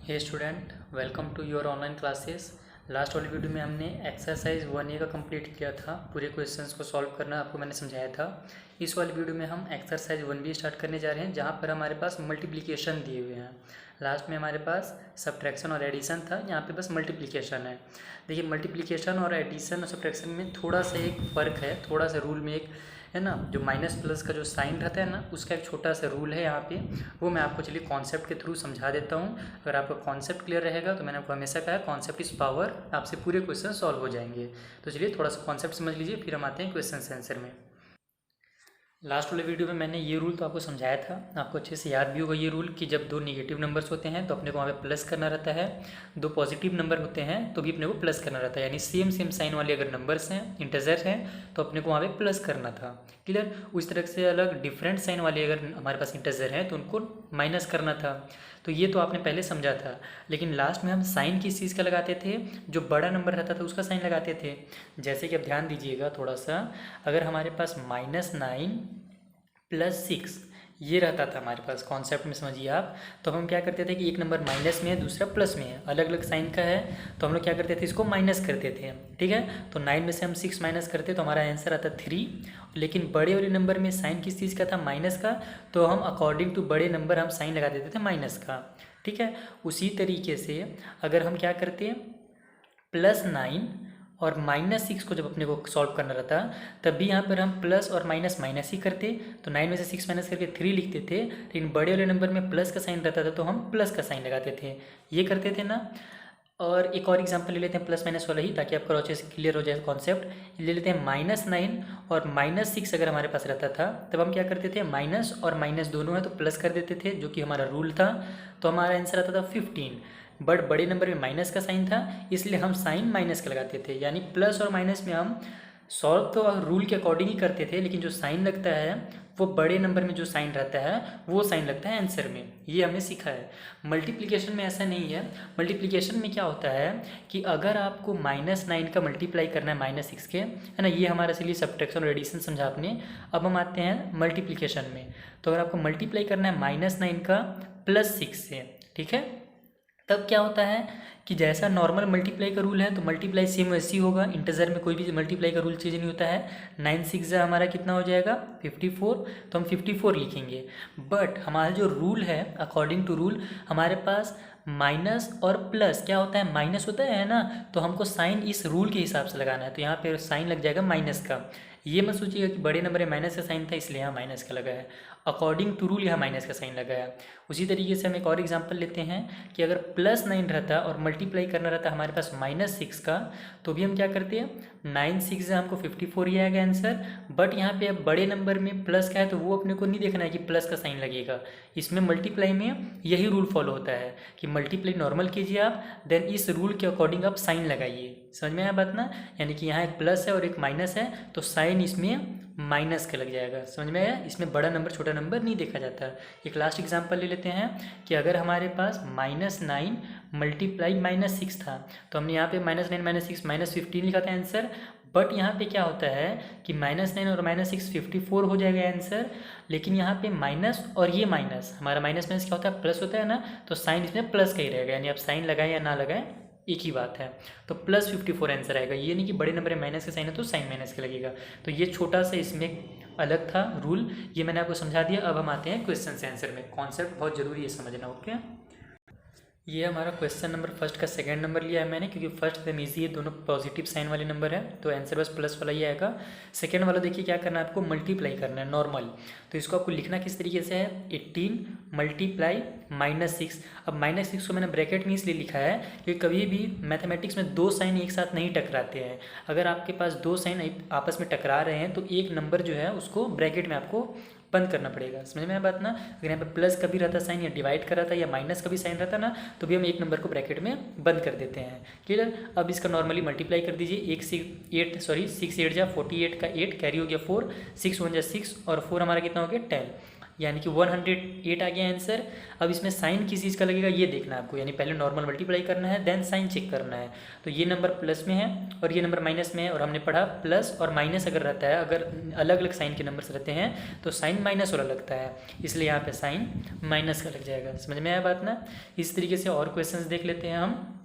Hey student, welcome to your online classes. Last वाली video में हमने एक्सरसाइज 1A का कंप्लीट किया था। पूरे क्वेश्चंस को सॉल्व करना आपको मैंने समझाया था। इस वाली वीडियो में हम एक्सरसाइज 1B स्टार्ट करने जा रहे हैं, जहाँ पर हमारे पास मल्टीप्लिकेशन दिए हुए हैं। लास्ट में हमारे पास सब्ट्रैक्शन और एडिशन था, यहाँ पे बस मल्टीप्लिकेशन है। देखिए, मल्टीप्लिकेशन और एडिशन और सब्ट्रैक्शन में थोड़ा सा एक फ़र्क है, थोड़ा सा रूल में एक है ना, जो माइनस प्लस का जो साइन रहता है ना, उसका एक छोटा सा रूल है यहाँ पे। वो मैं आपको चलिए कॉन्सेप्ट के थ्रू समझा देता हूँ। अगर आपका कॉन्सेप्ट क्लियर रहेगा तो मैंने आपको हमेशा कहा है, कॉन्सेप्ट इस पावर, आपसे पूरे क्वेश्चन सॉल्व हो जाएंगे। तो चलिए थोड़ा सा कॉन्सेप्ट समझ लीजिए, फिर हम आते हैं क्वेश्चन आंसर में। लास्ट वाले वीडियो में मैंने ये रूल तो आपको समझाया था, आपको अच्छे से याद भी होगा ये रूल कि जब दो नेगेटिव नंबर्स होते हैं तो अपने को वहाँ पे प्लस करना रहता है, दो पॉजिटिव नंबर होते हैं तो भी अपने को प्लस करना रहता है। यानी सेम सेम साइन वाले अगर नंबर्स हैं, इंटीजर हैं, तो अपने को वहाँ पे प्लस करना था। क्लियर? उस तरह से अलग डिफरेंट साइन वाले अगर हमारे पास इंटीजर हैं तो उनको माइनस करना था। तो ये तो आपने पहले समझा था, लेकिन लास्ट में हम साइन किस चीज़ का लगाते थे? जो बड़ा नंबर रहता था उसका साइन लगाते थे। जैसे कि अब ध्यान दीजिएगा थोड़ा सा, अगर हमारे पास -9 + 6 ये रहता था हमारे पास, कॉन्सेप्ट में समझिए आप। तो हम क्या करते थे कि एक नंबर माइनस में है, दूसरा प्लस में है, अलग अलग साइन का है, तो हम लोग क्या करते थे, इसको माइनस करते थे। ठीक है? तो 9 में से हम 6 माइनस करते तो हमारा आंसर आता 3। लेकिन बड़े वाले नंबर में साइन किस चीज़ का था? माइनस का। तो हम अकॉर्डिंग टू बड़े नंबर हम साइन लगा देते थे माइनस का। ठीक है? उसी तरीके से अगर हम क्या करते हैं, +9 और -6 को जब अपने को सॉल्व करना रहता तब भी यहाँ पर हम प्लस और माइनस माइनस ही करते। तो 9 में से 6 माइनस करके 3 लिखते थे, लेकिन बड़े वाले नंबर में प्लस का साइन रहता था तो हम प्लस का साइन लगाते थे। ये करते थे ना। और एक और एग्जांपल ले लेते हैं प्लस माइनस वाला ही, ताकि आपको अच्छे से क्लियर हो जाए कॉन्सेप्ट। ले लेते हैं -9 और -6 अगर हमारे पास रहता था तब हम क्या करते थे, माइनस और माइनस दोनों है तो प्लस कर देते थे, जो कि हमारा रूल था। तो हमारा आंसर आता था 15। बट बड़े नंबर में माइनस का साइन था, इसलिए हम साइन माइनस का लगाते थे। यानी प्लस और माइनस में हम सॉल्व तो रूल के अकॉर्डिंग ही करते थे, लेकिन जो साइन लगता है वो बड़े नंबर में जो साइन रहता है वो साइन लगता है आंसर में। ये हमने सीखा है। मल्टीप्लिकेशन में ऐसा नहीं है। मल्टीप्लिकेशन में क्या होता है कि अगर आपको -9 का मल्टीप्लाई करना है -6 के, है ना, ये हमारे लिए सब्ट्रैक्शन और एडिशन समझा आपने। अब हम आते हैं मल्टीप्लिकेशन में। तो अगर आपको मल्टीप्लाई करना है -9 का +6 से, ठीक है, तब क्या होता है कि जैसा नॉर्मल मल्टीप्लाई का रूल है तो मल्टीप्लाई सेम वैसी होगा। इंटीजर में कोई भी मल्टीप्लाई का रूल चेंज नहीं होता है। 9 6 हमारा कितना हो जाएगा, 54। तो हम 54 लिखेंगे। बट हमारा जो रूल है, अकॉर्डिंग टू रूल, हमारे पास माइनस और प्लस क्या होता है, माइनस होता है ना, तो हमको साइन इस रूल के हिसाब से लगाना है। तो यहाँ पे साइन लग जाएगा माइनस का। ये मत सोचिएगा कि बड़े नंबर में माइनस का साइन था इसलिए यहाँ माइनस का लगा है। अकॉर्डिंग टू रूल यहाँ माइनस का साइन लगाया। उसी तरीके से हम एक और एग्जांपल लेते हैं कि अगर +9 रहता और मल्टीप्लाई करना रहता हमारे पास -6 का, तो भी हम क्या करते हैं, 9 6 हमको 54 ही आएगा आंसर। बट यहाँ पे अब बड़े नंबर में प्लस का है तो वो अपने को नहीं देखना है कि प्लस का साइन लगेगा। इसमें मल्टीप्लाई में यही रूल फॉलो होता है कि मल्टीप्लाई नॉर्मल कीजिए आप, देन इस रूल के अकॉर्डिंग आप साइन लगाइए। समझ में आया बात ना? यानी कि यहाँ एक प्लस है और एक माइनस है तो साइन इसमें माइनस का लग जाएगा। समझ में आया? इसमें बड़ा नंबर छोटा नंबर नहीं देखा जाता। एक लास्ट एग्जांपल ले लेते हैं कि अगर हमारे पास -9 मल्टीप्लाई -6 था तो हमने यहाँ पे -9 -6 -15 लिखा था आंसर। बट यहाँ पे क्या होता है कि -9 और -6 54 हो जाएगा आंसर। लेकिन यहाँ पे माइनस और ये माइनस, हमारा माइनस माइनस क्या होता है, प्लस होता है ना, तो साइन इसमें प्लस का ही रहेगा। यानी आप साइन लगाएं या ना लगाएं एक ही बात है। तो +54 आंसर आएगा। ये नहीं कि बड़े नंबर में माइनस का साइन है तो साइन माइनस का लगेगा। तो ये छोटा सा इसमें अलग था रूल, ये मैंने आपको समझा दिया। अब हम आते हैं क्वेश्चन से आंसर में। कॉन्सेप्ट बहुत जरूरी है समझना। ओके, ये हमारा क्वेश्चन नंबर फर्स्ट का सेकंड नंबर लिया है मैंने, क्योंकि फर्स्ट एकदम ईजी है, दोनों पॉजिटिव साइन वाले नंबर है तो आंसर बस प्लस वाला ही आएगा। सेकंड वाला देखिए क्या करना है, आपको मल्टीप्लाई करना है नॉर्मल। तो इसको आपको लिखना किस तरीके से है, 18 × -6। अब -6 को मैंने ब्रैकेट में इसलिए लिखा है क्योंकि कभी भी मैथमेटिक्स में दो साइन एक साथ नहीं टकराते हैं। अगर आपके पास दो साइन आपस में टकरा रहे हैं तो एक नंबर जो है उसको ब्रैकेट में आपको बंद करना पड़ेगा। समझ में आया बात ना? अगर यहाँ पे प्लस का भी रहता साइन या डिवाइड कर रहा था या माइनस का भी साइन रहता ना, तो भी हम एक नंबर को ब्रैकेट में बंद कर देते हैं। क्लियर? अब इसका नॉर्मली मल्टीप्लाई कर दीजिए। 6 8 जा 48 का 8 कैरी हो गया 4, 6 1 जा 6 और 4 हमारा कितना हो गया 10। यानी कि 108 आ गया आंसर। अब इसमें साइन किस चीज़ का लगेगा ये देखना है आपको, यानी पहले नॉर्मल मल्टीप्लाई करना है, देन साइन चेक करना है। तो ये नंबर प्लस में है और ये नंबर माइनस में है, और हमने पढ़ा प्लस और माइनस अगर रहता है, अगर अलग अलग साइन के नंबर्स रहते हैं तो साइन माइनस वाला लगता है, इसलिए यहाँ पे साइन माइनस का लग जाएगा। समझ में आया बात ना। इस तरीके से और क्वेश्चंस देख लेते हैं हम।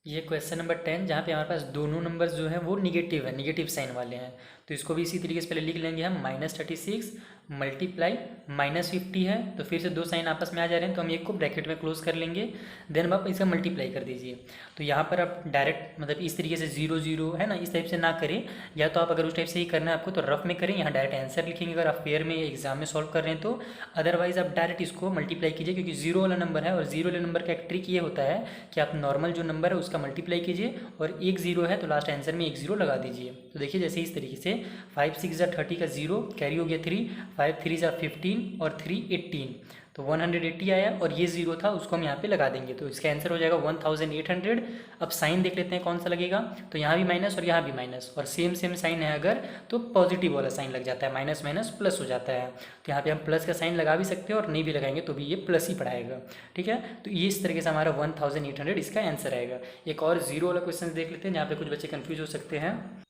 ये क्वेश्चन नंबर 10, जहाँ पे हमारे पास दोनों नंबर्स जो हैं वो निगेटिव है, निगेटिव साइन वाले हैं, तो इसको भी इसी तरीके से पहले लिख लेंगे हम। -36 मल्टीप्लाई -50 है, तो फिर से दो साइन आपस में आ जा रहे हैं, तो हम एक को ब्रैकेट में क्लोज कर लेंगे, देन आप इसका मल्टीप्लाई कर दीजिए। तो यहाँ पर आप डायरेक्ट मतलब इस तरीके से 0 0 है ना, इस टाइप से ना करें, या तो आप अगर उस टाइप से ही करना है आपको तो रफ में करें, यहाँ डायरेक्ट आंसर लिखेंगे अगर आप पेयर में एग्जाम में सॉल्व कर रहे हैं तो। अदरवाइज आप डायरेक्ट इसको मल्टीप्लाई कीजिए, क्योंकि 0 वाला नंबर है, और 0 वाले नंबर का एक ट्रिक ये होता है कि आप नॉर्मल जो नंबर है उसका मल्टीप्लाई कीजिए, और एक 0 है तो लास्ट आंसर में एक 0 लगा दीजिए। तो देखिए जैसे इस तरीके से 5 6 30 का 0 कैरी हो गया 3, 5 3 15 और 3 18, तो 180 आया, और ये 0 था उसको हम यहाँ पे लगा देंगे, तो इसका आंसर हो जाएगा 1800। अब साइन देख लेते हैं कौन सा लगेगा, तो यहाँ भी माइनस और यहाँ भी माइनस, और सेम सेम साइन है अगर तो पॉजिटिव वाला साइन लग जाता है, माइनस माइनस प्लस हो जाता है। तो यहाँ पे हम प्लस का साइन लगा भी सकते हैं, और नहीं भी लगाएंगे तो भी ये प्लस ही पड़ाएगा। ठीक है, तो ये इस तरीके से हमारा 1800 इसका आंसर आएगा। एक और 0 वाला क्वेश्चन देख लेते हैं, जहाँ पे कुछ बच्चे कन्फ्यूज हो सकते हैं।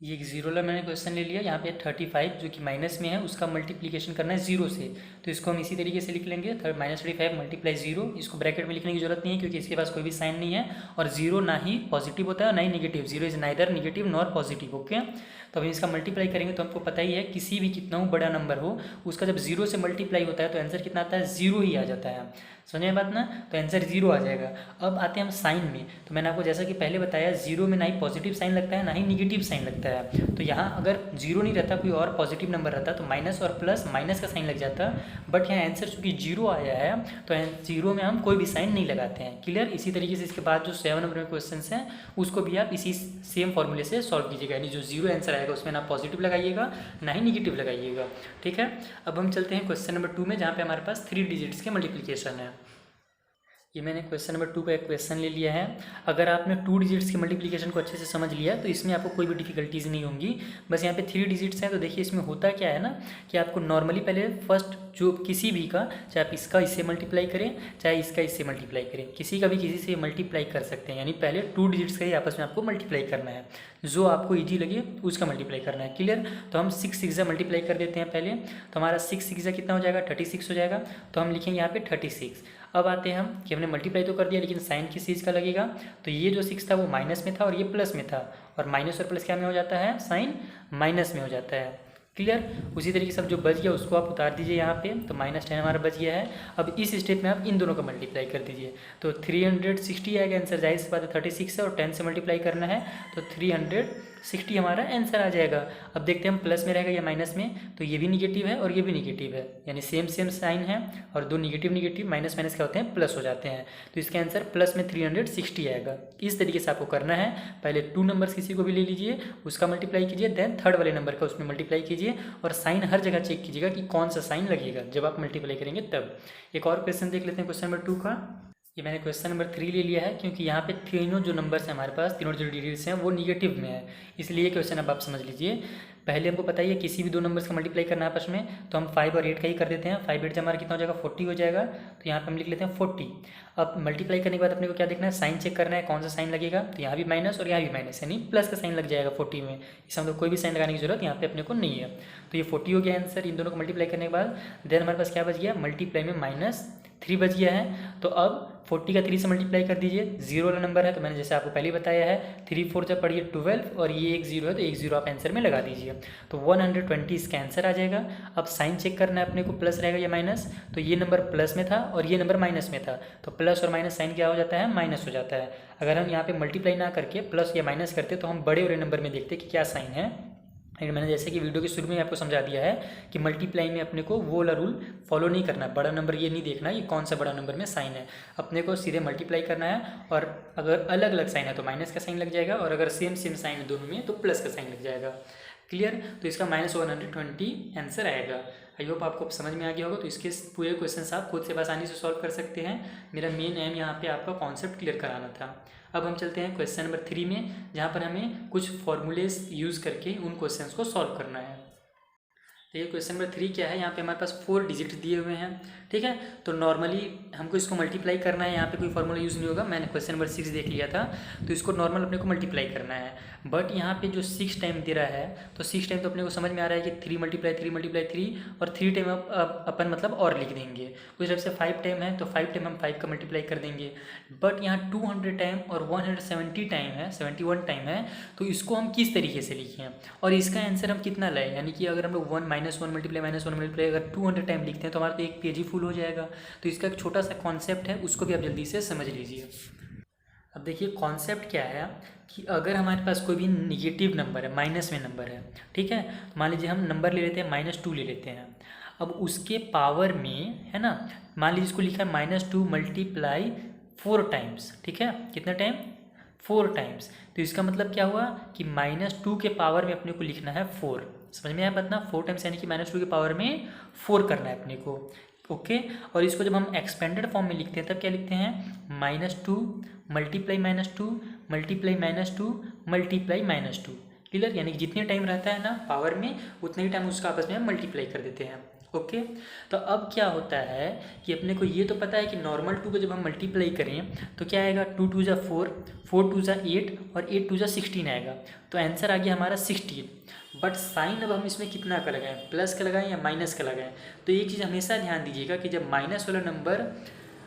ये एक 0 वाला मैंने क्वेश्चन ले लिया, यहाँ पे 35 जो कि माइनस में है उसका मल्टीप्लिकेशन करना है 0 से, तो इसको हम इसी तरीके से लिख लेंगे। -35 मल्टीप्लाई 0, इसको ब्रैकेट में लिखने की जरूरत नहीं है क्योंकि इसके पास कोई भी साइन नहीं है, और 0 ना ही पॉजिटिव होता है ना ही negative, 0 is neither negative nor positive. Okay, तो अभी इसका मल्टीप्लाई करेंगे तो हमको पता ही है किसी भी कितना बड़ा नंबर हो उसका जब 0 से मल्टीप्लाई होता है तो आंसर कितना आता है, 0 ही आ जाता है। समझ में बात ना, तो आंसर 0 आ जाएगा। अब आते हैं हम साइन में, तो मैंने आपको जैसा कि पहले बताया 0 में ना ही पॉजिटिव साइन लगता है ना ही निगेटिव साइन लगता है, तो यहाँ अगर 0 नहीं रहता कोई और पॉजिटिव नंबर रहता तो माइनस और प्लस माइनस का साइन लग जाता, बट यहाँ आंसर चूँकि 0 आया है तो 0 में हम कोई भी साइन नहीं लगाते हैं। क्लियर। इसी तरीके से इसके बाद जो 7 नंबर में क्वेश्चन हैं उसको भी आप इसी सेम फॉर्मूले से सॉल्व कीजिएगा, यानी जो 0 आंसर आएगा उसमें ना पॉजिटिव लगाइएगा ना ही निगेटिव लगाइएगा। ठीक है, अब हम चलते हैं क्वेश्चन नंबर 2 में, जहाँ पे हमारे पास 3 डिजिट्स के मल्टीप्लिकेशन है। ये मैंने क्वेश्चन नंबर 2 का एक क्वेश्चन ले लिया है। अगर आपने 2 डिजिट्स के मल्टीप्लिकेशन को अच्छे से समझ लिया तो इसमें आपको कोई भी डिफिकल्टीज नहीं होंगी। बस यहाँ पे 3 डिजिट्स हैं, तो देखिए इसमें होता क्या है ना कि आपको नॉर्मली पहले फर्स्ट जो किसी भी का, चाहे आप इसका इससे मल्टीप्लाई करें चाहे इसका इससे मल्टीप्लाई करें, किसी का भी किसी से मल्टीप्लाई कर सकते हैं, यानी पहले 2 डिजिट्स का ही आपस में आपको मल्टीप्लाई करना है, जो आपको ईजी लगे उसका मल्टीप्लाई करना है। क्लियर। तो हम 6 6 मल्टीप्लाई कर देते हैं पहले, तो हमारा 6 6 कितना हो जाएगा, 36 हो जाएगा, तो हम लिखेंगे यहाँ पे 36। अब आते हैं हम कि हमने मल्टीप्लाई तो कर दिया लेकिन साइन किस चीज़ का लगेगा, तो ये जो 6 था वो माइनस में था और ये प्लस में था, और माइनस और प्लस क्या में हो जाता है, साइन माइनस में हो जाता है। क्लियर। उसी तरीके से अब जो बच गया उसको आप उतार दीजिए यहाँ पे, तो -10 हमारा बच गया है। अब इस स्टेप में आप इन दोनों का मल्टीप्लाई कर दीजिए, तो 360 आएगा आंसर। जाहिर सी बात है 36 है और 10 से मल्टीप्लाई करना है तो 360 हमारा आंसर आ जाएगा। अब देखते हैं हम प्लस में रहेगा या माइनस में, तो ये भी निगेटिव है और ये भी निगेटिव है, यानी सेम सेम साइन है, और दो निगेटिव निगेटिव माइनस माइनस क्या होते हैं, प्लस हो जाते हैं, तो इसका आंसर प्लस में 360 आएगा। इस तरीके से आपको करना है, पहले 2 नंबर्स किसी को भी ले लीजिए उसका मल्टीप्लाई कीजिए, देन थर्ड वाले नंबर का उसमें मल्टीप्लाई कीजिए, और साइन हर जगह चेक कीजिएगा कि कौन सा साइन लगेगा जब आप मल्टीप्लाई करेंगे तब। एक और क्वेश्चन देख लेते हैं, क्वेश्चन नंबर 2 का। ये मैंने क्वेश्चन नंबर 3 ले लिया है क्योंकि यहाँ पे तीनों जो नंबर्स हैं हमारे पास, तीनों जो डिजिट्स हैं वो निगेटिव में है, इसलिए क्वेश्चन अब आप समझ लीजिए। पहले हमको पता ही है किसी भी 2 नंबर्स का मल्टीप्लाई करना है आपस में, तो हम 5 और 8 का ही कर देते हैं। 5 8 हमारा कितना हो जाएगा, 40 हो जाएगा, तो यहाँ पे हम लिख लेते हैं 40। अब मल्टीप्लाई करने के बाद अपने को क्या देखना है, साइन चेक करना है कौन सा साइन लगेगा, तो यहाँ भी माइनस और यहाँ भी माइनस, यानी प्लस का साइन लग जाएगा 40 में। इसमें मतलब कोई भी साइन लगाने की जरूरत यहाँ पे अपने को नहीं है, तो ये 40 हो गया आंसर इन दोनों को मल्टीप्लाई करने के बाद। देन हमारे पास क्या बच गया, मल्टीप्लाई में -3 बच गया है, तो अब 40 का 3 से मल्टीप्लाई कर दीजिए। 0 वाला नंबर है तो मैंने जैसे आपको पहले ही बताया है 3 4 जब पढ़िए 12, और ये एक 0 है तो एक 0 आप आंसर में लगा दीजिए, तो 120 इसका आंसर आ जाएगा। अब साइन चेक करना है अपने को, प्लस रहेगा या माइनस, तो ये नंबर प्लस में था और ये नंबर माइनस में था, तो प्लस और माइनस साइन क्या हो जाता है, माइनस हो जाता है। अगर हम यहाँ पे मल्टीप्लाई ना करके प्लस या माइनस करते तो हम बड़े वाले नंबर में देखते कि क्या साइन है, लेकिन मैंने जैसे कि वीडियो के शुरू में आपको समझा दिया है कि मल्टीप्लाई में अपने को वो वाला रूल फॉलो नहीं करना है, बड़ा नंबर ये नहीं देखना ये कौन सा बड़ा नंबर में साइन है, अपने को सीधे मल्टीप्लाई करना है, और अगर अलग अलग साइन है तो माइनस का साइन लग जाएगा, और अगर सेम सेम साइन है दोनों में तो प्लस का साइन लग जाएगा। क्लियर। तो इसका -120 आंसर आएगा। आई होप आपको समझ में आ गया होगा, तो इसके पूरे क्वेश्चन आप खुद से आसानी से सॉल्व कर सकते हैं। मेरा मेन एम यहाँ पे आपका कॉन्सेप्ट क्लियर कराना था। अब हम चलते हैं क्वेश्चन नंबर 3 में, जहाँ पर हमें कुछ फॉर्मूलेस यूज़ करके उन क्वेश्चंस को सॉल्व करना है। तो ये क्वेश्चन नंबर 3 क्या है, यहाँ पे हमारे पास 4 डिजिट दिए हुए हैं, ठीक है। तो नॉर्मली हमको इसको मल्टीप्लाई करना है, यहाँ पे कोई फॉर्मूला यूज़ नहीं होगा, मैंने क्वेश्चन नंबर 6 देख लिया था। तो इसको नॉर्मल अपने को मल्टीप्लाई करना है, बट यहाँ पे जो 6 टाइम दे रहा है, तो 6 टाइम तो अपने को समझ में आ रहा है कि 3 मल्टीप्लाई 3 और 3 टाइम अपन मतलब और लिख देंगे। उस हिसाब से 5 टाइम है तो 5 टाइम हम 5 का मल्टीप्लाई कर देंगे। बट यहाँ 200 टाइम और 170 टाइम है, 71 टाइम है, तो इसको हम किस तरीके से लिखें और इसका आंसर हम कितना लाए, यानी कि अगर हम लोग 1 -1 मल्टीप्लाई अगर 200 टाइम लिखते हैं तो हमारा तो एक पेज ही फुल हो जाएगा। तो इसका एक छोटा सा कॉन्सेप्ट है, उसको भी आप जल्दी से समझ लीजिए। अब देखिए कॉन्सेप्ट क्या है कि अगर हमारे पास कोई भी निगेटिव नंबर है, माइनस में नंबर है, ठीक है, तो मान लीजिए हम नंबर ले लेते हैं -2 ले लेते हैं। अब उसके पावर में है ना, मान लीजिए इसको लिखा है -2 मल्टीप्लाई 4 टाइम्स, ठीक है, कितना टाइम 4 टाइम्स। तो इसका मतलब क्या हुआ कि -2 के पावर में अपने को लिखना है 4। समझ में आया बात ना, 4 टाइम्स यानी कि -2 के पावर में 4 करना है अपने को, ओके। और इसको जब हम एक्सपेंडेड फॉर्म में लिखते हैं तब क्या लिखते हैं, -2 मल्टीप्लाई -2 मल्टीप्लाई -2 मल्टीप्लाई -2, क्लियर। यानी कि जितने टाइम रहता है ना पावर में उतने ही टाइम उसका आपस में हम मल्टीप्लाई कर देते हैं, ओके। तो अब क्या होता है कि अपने को ये तो पता है कि नॉर्मल 2 को जब हम मल्टीप्लाई करें तो क्या आएगा, 2 2 जा 4, 4 2 जा 8 और 8 2 जा 16 आएगा। तो आंसर आ गया हमारा 16। बट साइन अब हम इसमें कितना का लगाएं, प्लस का लगाएं या माइनस का लगाएं। तो एक चीज़ हमेशा ध्यान दीजिएगा कि जब माइनस वाला नंबर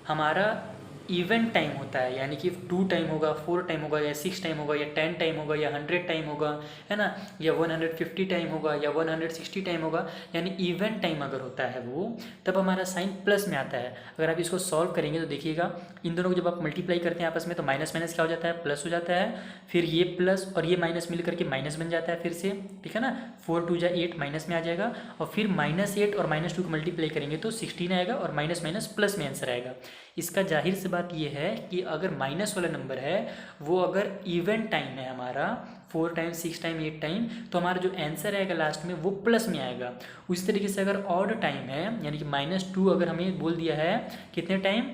हमारा इवेंट टाइम होता है, यानी कि 2 टाइम होगा, 4 टाइम होगा या 6 टाइम होगा या 10 टाइम होगा या 100 टाइम होगा, है ना, या 150 टाइम होगा या 160 टाइम होगा, यानी इवेंट टाइम अगर होता है वो, तब हमारा साइन प्लस में आता है। अगर आप इसको सॉल्व करेंगे तो देखिएगा इन दोनों को जब आप मल्टीप्लाई करते हैं आपस में तो माइनस माइनस क्या हो जाता है, प्लस हो जाता है। फिर ये प्लस और ये माइनस मिल करके माइनस बन जाता है फिर से, ठीक है ना। 4 2 जा 8 माइनस में आ जाएगा और फिर -8 और -2 को मल्टीप्लाई करेंगे तो 16 आएगा और माइनस माइनस प्लस में आंसर आएगा। इसका जाहिर सी बात यह है कि अगर माइनस वाला नंबर है वो अगर इवेंट टाइम है हमारा 4 टाइम 6 टाइम 8 टाइम, तो हमारा जो आंसर आएगा लास्ट में वो प्लस में आएगा। उस तरीके से अगर ऑड टाइम है, यानी कि -2 अगर हमें बोल दिया है कितने टाइम,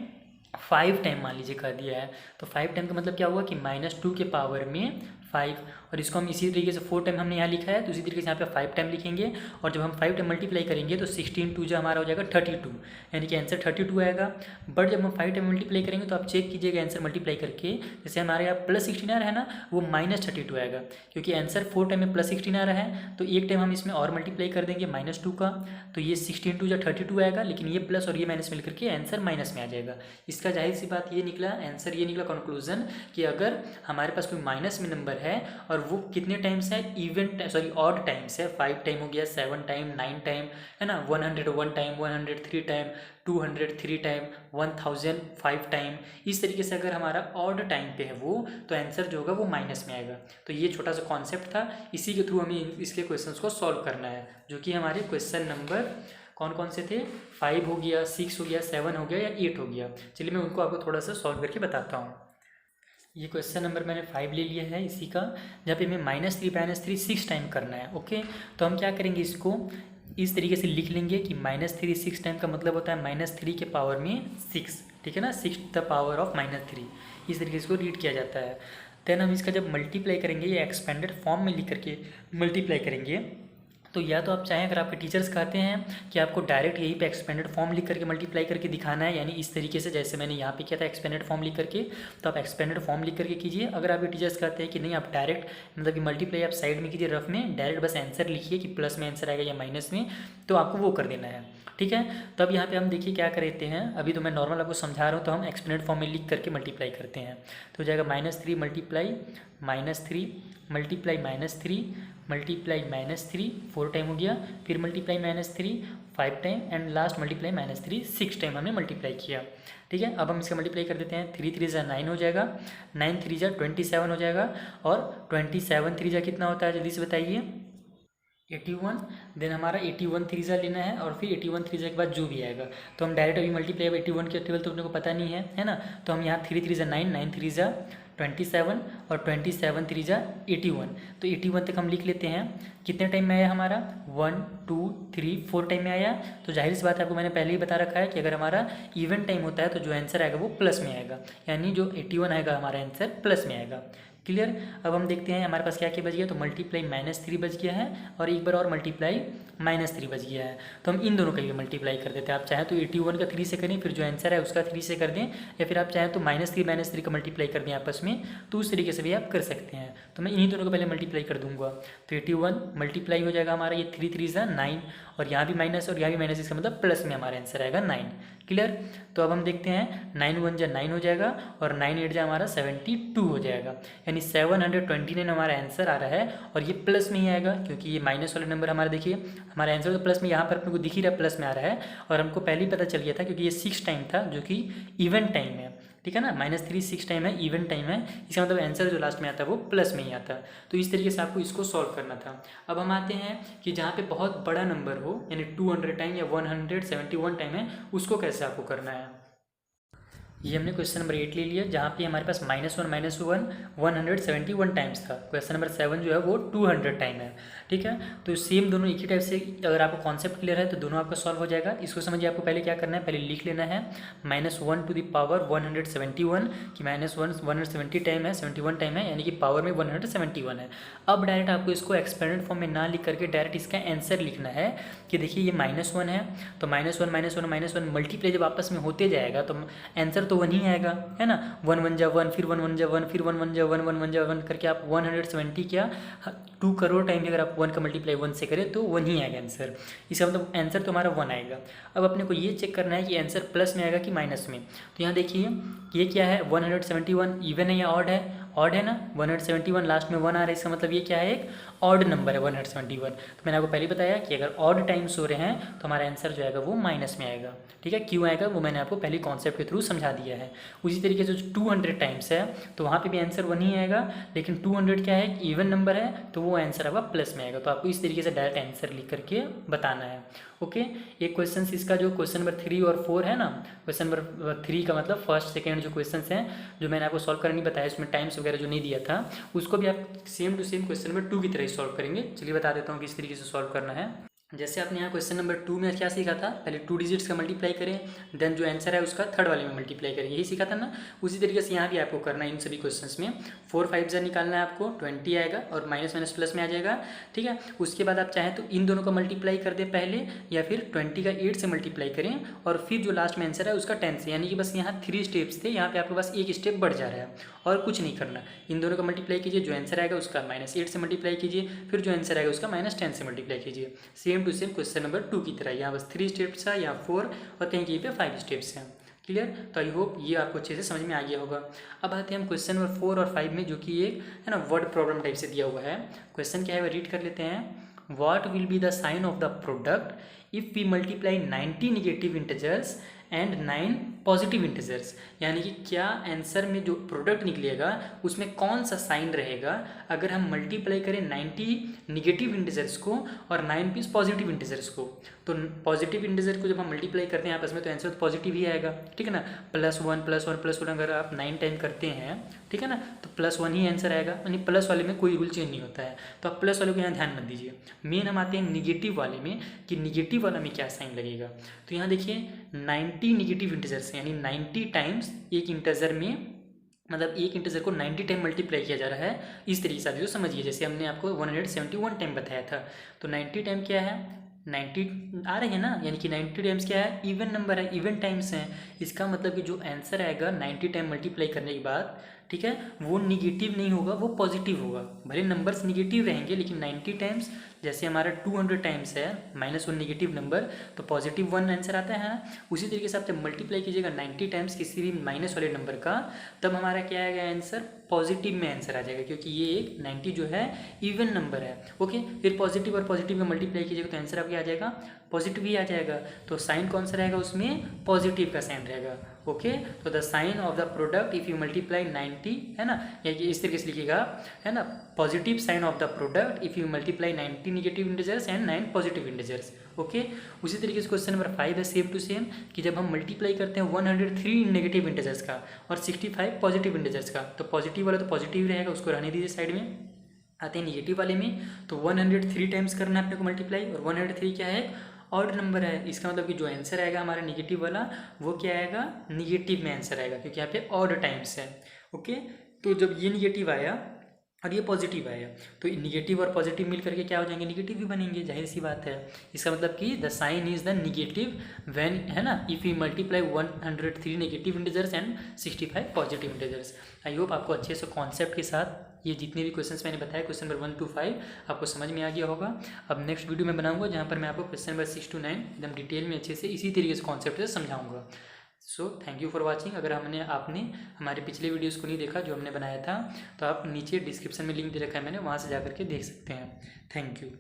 5 टाइम मान लीजिए कर दिया है, तो 5 टाइम का मतलब क्या हुआ कि -2 के पावर में 5, और इसको हम इसी तरीके से 4 टाइम हमने यहाँ लिखा है तो इसी तरीके से यहाँ पे 5 टाइम लिखेंगे। और जब हम 5 टाइम मल्टीप्लाई करेंगे तो 16 2 जो हमारा हो जाएगा 32, यानी कि आंसर 32 आएगा। बट जब हम 5 टाइम मल्टीप्लाई करेंगे तो आप चेक कीजिएगा आंसर मल्टीप्लाई करके, जैसे हमारे यहाँ +16 आ रहा है ना, वो -32 आएगा, क्योंकि आंसर 4 टाइम में +16 आ रहा है। तो एक टाइम हम इसमें और मल्टीप्लाई कर देंगे -2 का, तो ये 16 2 जो 32 आएगा, लेकिन ये प्लस और ये माइनस मिल करके आंसर माइनस में आ जाएगा। इसका जाहिर सी बात ये निकला, आंसर ये निकला कंक्लूजन कि अगर हमारे पास कोई माइनस में नंबर है और वो कितने टाइम्स है, ऑड टाइम्स है, 5 टाइम हो गया, 7 टाइम, 9 टाइम, है ना, 101 टाइम, 103 टाइम, 203 टाइम, 1005 टाइम, इस तरीके से अगर हमारा ऑड टाइम पे है वो, तो आंसर जो होगा वो माइनस में आएगा। तो ये छोटा सा कॉन्सेप्ट था, इसी के थ्रू हमें इसके क्वेश्चंस को सॉल्व करना है, जो कि हमारे क्वेश्चन नंबर कौन कौन से थे, 5 हो गया, 6 हो गया, 7 हो गया या 8 हो गया। चलिए मैं उनको आपको थोड़ा सा सॉल्व करके बताता हूँ। ये क्वेश्चन नंबर मैंने 5 ले लिया है इसी का, जहाँ पे हमें -3 6 टाइम करना है, ओके। तो हम क्या करेंगे, इसको इस तरीके से लिख लेंगे कि -3 6 टाइम का मतलब होता है -3 के पावर में 6, ठीक है ना, 6 द पावर ऑफ -3, इस तरीके से इसको रीड किया जाता है। देन हम इसका जब मल्टीप्लाई करेंगे या एक्सपेंडेड फॉर्म में लिख करके मल्टीप्लाई करेंगे, तो या तो आप चाहें, अगर आपके टीचर्स कहते हैं कि आपको डायरेक्ट यहीं पे एक्सपेंडेड फॉर्म लिख करके मल्टीप्लाई करके दिखाना है, यानी इस तरीके से जैसे मैंने यहाँ पे किया था एक्सपेंडेड फॉर्म लिख करके, तो आप एक्सपेंडेड फॉर्म लिख करके कीजिए। अगर आपके टीचर्स कहते हैं कि नहीं आप डायरेक्ट मतलब कि मल्टीप्लाई आप साइड में कीजिए, रफ में डायरेक्ट बस आंसर लिखिए कि प्लस में आंसर आएगा या माइनस में, तो आपको वो कर देना है, ठीक है। तो अब यहाँ पे हम देखिए क्या करते हैं, अभी तो मैं नॉर्मल आपको समझा रहा हूँ, तो हम एक्सपेंडेड फॉर्म में लिख करके मल्टीप्लाई करते हैं। तो हो जाएगा -3 मल्टीप्लाई -3 मल्टीप्लाई -3 मल्टीप्लाई -3, 4 टाइम हो गया, फिर multiply -3 5 time, and last multiply -3 6 time हमने मल्टीप्लाई किया, ठीक है। अब हम इसका मल्टीप्लाई कर देते हैं, 3 3 जा 9 हो जाएगा, 9 3 जा 27 हो जाएगा, और 27 3 जा कितना होता है जल्दी से बताइए, 81। देन हमारा 81 3 जा लेना है, और फिर 81 3 जा के बाद जो भी आएगा, तो हम डायरेक्ट अभी मल्टीप्लाई, अब 81 के टेबल तो अपने को पता नहीं है ना, तो हम यहाँ 3 3 जा 9, 9 3 जा 27 और 27 3 जा 81, तो 81 तक हम लिख लेते हैं। कितने टाइम में आया हमारा, 1 2 3 4 टाइम में आया। तो जाहिर सी बात है, आपको मैंने पहले ही बता रखा है कि अगर हमारा इवेंट टाइम होता है तो जो आंसर आएगा वो प्लस में आएगा, यानी जो 81 आएगा हमारा आंसर प्लस में आएगा, क्लियर। अब हम देखते हैं हमारे पास क्या क्या बच गया, तो मल्टीप्लाई -3 बच गया है और एक बार और मल्टीप्लाई -3 बच गया है। तो हम इन दोनों का भी मल्टीप्लाई कर देते हैं। आप चाहें तो 81 का 3 से करें, फिर जो आंसर है उसका 3 से कर दें, या फिर आप चाहें तो -3 का मल्टीप्लाई कर दें आपस में, तो उस तरीके से भी आप कर सकते हैं। तो मैं इन्हीं दोनों को पहले मल्टीप्लाई कर दूंगा। तो 81 मल्टीप्लाई हो जाएगा हमारा, ये 3 3 9, और यहाँ भी माइनस और यहाँ भी माइनस, इसका मतलब प्लस में हमारा आंसर आएगा 9। क्लियर। तो अब हम देखते हैं 9 1 जा 9 हो जाएगा और 9 8 जा हमारा 72 हो जाएगा, यानी 729 हमारा आंसर आ रहा है। और ये प्लस में ही आएगा क्योंकि ये माइनस वाले नंबर हमारा, देखिए हमारा आंसर तो प्लस में, यहाँ पर अपने को दिख ही रहा प्लस में आ रहा है, और हमको पहले ही पता चल गया था क्योंकि ये 6 टाइम था जो कि इवन टाइम है, ठीक है ना। -3 6 टाइम है, इवन टाइम है, इसका मतलब आंसर जो लास्ट में आता है वो प्लस में ही आता है। तो इस तरीके से आपको इसको सॉल्व करना था। अब हम आते हैं कि जहाँ पे बहुत बड़ा नंबर हो, यानी 200 टाइम या 171 टाइम है, उसको कैसे आपको करना है। ये हमने क्वेश्चन नंबर 8 ले लिया, जहाँ पे हमारे पास -1 -1 171 टाइम्स था। क्वेश्चन नंबर 7 जो है वो 200 टाइम है, ठीक है। तो सेम दोनों एक ही टाइप से, अगर आपको कॉन्सेप्ट क्लियर है तो दोनों आपका सॉल्व हो जाएगा। इसको समझिए, आपको पहले क्या करना है, पहले लिख लेना है -1 टू द पावर 171, कि -1 170 टाइम है, 71 टाइम है, यानी कि पावर में 171 है। अब डायरेक्ट आपको इसको एक्सपेरिमेंट फॉर्म में ना लिख करके डायरेक्ट इसका आंसर लिखना है कि देखिए ये -1 है, तो -1 मल्टीप्लाई जब आपस में होते जाएगा तो आंसर तो 1 ही आएगा, है ना। 1 1 जा 1, फिर 1 1 जा 1, फिर 1 1 जा 1, 1 1 जा 1 करके आप 170 क्या 2 करोड़ टाइम भी अगर आप 1 का मल्टीप्लाई 1 से करें तो 1 ही आएगा आंसर। इसका मतलब आंसर तो हमारा 1 आएगा। अब अपने को ये चेक करना है कि आंसर प्लस में आएगा कि माइनस में। तो यहाँ देखिए ये क्या है, 171 इवन है या ऑड है, ऑड है ना। 171 लास्ट में 1 आ रहा है, इसका मतलब ये क्या है, एक ऑड नंबर है 171। तो मैंने आपको पहले बताया कि अगर ऑड टाइम्स हो रहे हैं तो हमारा आंसर जो आएगा वो माइनस में आएगा, ठीक है। क्यों आएगा वो मैंने आपको पहले कॉन्सेप्ट के थ्रू समझा दिया है। उसी तरीके से जो 200 टाइम्स है तो वहाँ पे भी आंसर 1 ही आएगा, लेकिन 200 क्या है, इवन नंबर है, तो वो आंसर आपका प्लस में आएगा। तो आपको इस तरीके से डायरेक्ट आंसर लिख करके बताना है, ओके। एक क्वेश्चन इसका जो क्वेश्चन नंबर 3 और 4 है ना, क्वेश्चन नंबर 3 का मतलब फर्स्ट सेकेंड जो क्वेश्चन हैं जो मैंने आपको सॉल्व करना नहीं बताया, उसमें टाइम्स वगैरह जो नहीं दिया था, उसको भी आप same to same question number 2 की तरह ही सॉल्व करेंगे। चलिए बता देता हूँ किस तरीके से सॉल्व करना है। जैसे आपने यहाँ क्वेश्चन नंबर 2 में क्या सीखा था, पहले 2 डिजिट्स का मल्टीप्लाई करें, देन जो आंसर है उसका थर्ड वाले में मल्टीप्लाई करें, यही सीखा था ना। उसी तरीके से यहाँ भी आपको करना है इन सभी क्वेश्चंस में। 4 5 जा निकालना है आपको, 20 आएगा और माइनस माइनस प्लस में आ जाएगा, ठीक है। उसके बाद आप चाहें तो इन दोनों का मल्टीप्लाई कर दें पहले, या फिर 20 का 8 से मल्टीप्लाई करें, और फिर जो लास्ट में आंसर है उसका 10 से, यानी कि बस यहाँ 3 स्टेप्स थे, यहाँ पे आपके पास एक स्टेप बढ़ जा रहा है और कुछ नहीं करना। इन दोनों का मल्टीप्लाई कीजिए, जो आंसर आएगा उसका -8 से मल्टीप्लाई कीजिए, फिर जो आंसर आएगा उसका -10 से मल्टीप्लाई कीजिए। Same to same question number 2 की तरह, यहाँ बस 3 स्टेप्स है, यहाँ 4 और कहीं कहीं पे 5 स्टेप्स हैं। क्लियर। तो आई होप ये आपको अच्छे से समझ में आ गया होगा। अब आते हैं हम क्वेश्चन नंबर 4 और 5 में, जो कि एक है ना वर्ड प्रॉब्लम टाइप से दिया हुआ है। क्वेश्चन क्या है वो रीड कर लेते हैं। What will be the sign of the product if we multiply 90 negative integers and 9 positive integers, यानी कि क्या आंसर में जो प्रोडक्ट निकलेगा उसमें कौन सा साइन रहेगा अगर हम मल्टीप्लाई करें 90 निगेटिव इंटीजर्स को और 9 पीस पॉजिटिव इंटीजर्स को। तो पॉजिटिव इंटीजर को जब हम मल्टीप्लाई करते हैं आपस में तो आंसर तो पॉजिटिव ही आएगा, ठीक है ना। +1 अगर आप 9 टाइम करते हैं, ठीक है ना, तो +1 ही आंसर आएगा, यानी प्लस वाले में कोई रूल चेंज नहीं होता है। तो आप प्लस वाले को यहाँ ध्यान मत दीजिए। मेन हम आते हैं निगेटिव वाले में कि निगेटिव वाला में क्या साइन लगेगा। तो यहाँ देखिए 90 निगेटिव इंटीजर्स, यानी 90 टाइम्स एक इंटीजर में, मतलब एक इंटीजर को 90 टाइम मल्टीप्लाई किया जा रहा है। इस तरीके से आप जो समझिए, जैसे हमने आपको 171 टाइम बताया था, तो 90 टाइम क्या है, 90 आ रहे हैं ना, यानी कि 90 टाइम्स क्या है, इवन नंबर है, इवन टाइम्स हैं। इसका मतलब कि जो आंसर आएगा 90 टाइम मल्टीप्लाई करने के बाद, ठीक है, वो निगेटिव नहीं होगा, वो पॉजिटिव होगा। भले नंबर्स निगेटिव रहेंगे लेकिन 90 टाइम्स, जैसे हमारा 200 टाइम्स है -1 निगेटिव नंबर, तो पॉजिटिव 1 आंसर आता है ना। उसी तरीके से आप जब मल्टीप्लाई कीजिएगा 90 टाइम्स किसी भी माइनस वाले नंबर का, तब हमारा क्या आएगा आंसर, पॉजिटिव में आंसर आ जाएगा, क्योंकि ये एक 90 जो है इवन नंबर है, ओके। फिर पॉजिटिव और पॉजिटिव का मल्टीप्लाई कीजिएगा तो आंसर आपका आ जाएगा पॉजिटिव ही आ जाएगा। तो साइन कौन सा रहेगा उसमें, पॉजिटिव का साइन रहेगा, ओके। तो the sign of the product if you multiply 90, है ना, या इस तरीके से लिखिएगा, है ना, positive sign of the product if you multiply 90 negative integers and 9 positive integers, okay. उसी तरीके से क्वेश्चन नंबर 5 है सेम टू सेम, कि जब हम मल्टीप्लाई करते हैं 103 नेगेटिव इंटीजर्स का और 65 पॉजिटिव इंटीजर्स का, तो पॉजिटिव वाला तो पॉजिटिव रहेगा, उसको रहने दीजिए साइड में। आते हैं निगेटिव वाले में, तो 103 टाइम्स करना है अपने को मल्टीप्लाई, और 103 क्या है, ऑड नंबर है। इसका मतलब कि जो आंसर आएगा हमारा निगेटिव वाला, वो क्या आएगा, निगेटिव में आंसर आएगा, क्योंकि यहाँ पे ऑड टाइम्स है, ओके। तो जब ये निगेटिव आया और ये पॉजिटिव आया तो निगेटिव और पॉजिटिव मिल करके क्या हो जाएंगे, निगेटिव भी बनेंगे, जाहिर सी बात है। इसका मतलब कि the sign is the negative when, है ना, if you multiply 103 negative integers and 65 positive integers. I hope आपको अच्छे से कॉन्सेप्ट के साथ ये जितने भी क्वेश्चंस मैंने बताया, क्वेश्चन नंबर 1 to 5 आपको समझ में आ गया होगा। अब नेक्स्ट वीडियो में बनाऊंगा जहाँ पर मैं आपको क्वेश्चन नंबर 6 to 9 एकदम डिटेल में अच्छे से इसी तरीके से कॉन्सेप्ट से समझाऊंगा। So thank you for watching. अगर आपने हमारे पिछले वीडियोस को नहीं देखा जो हमने बनाया था, तो आप नीचे डिस्क्रिप्शन में लिंक दे रखा है मैंने, वहाँ से जा करके देख सकते हैं। Thank you.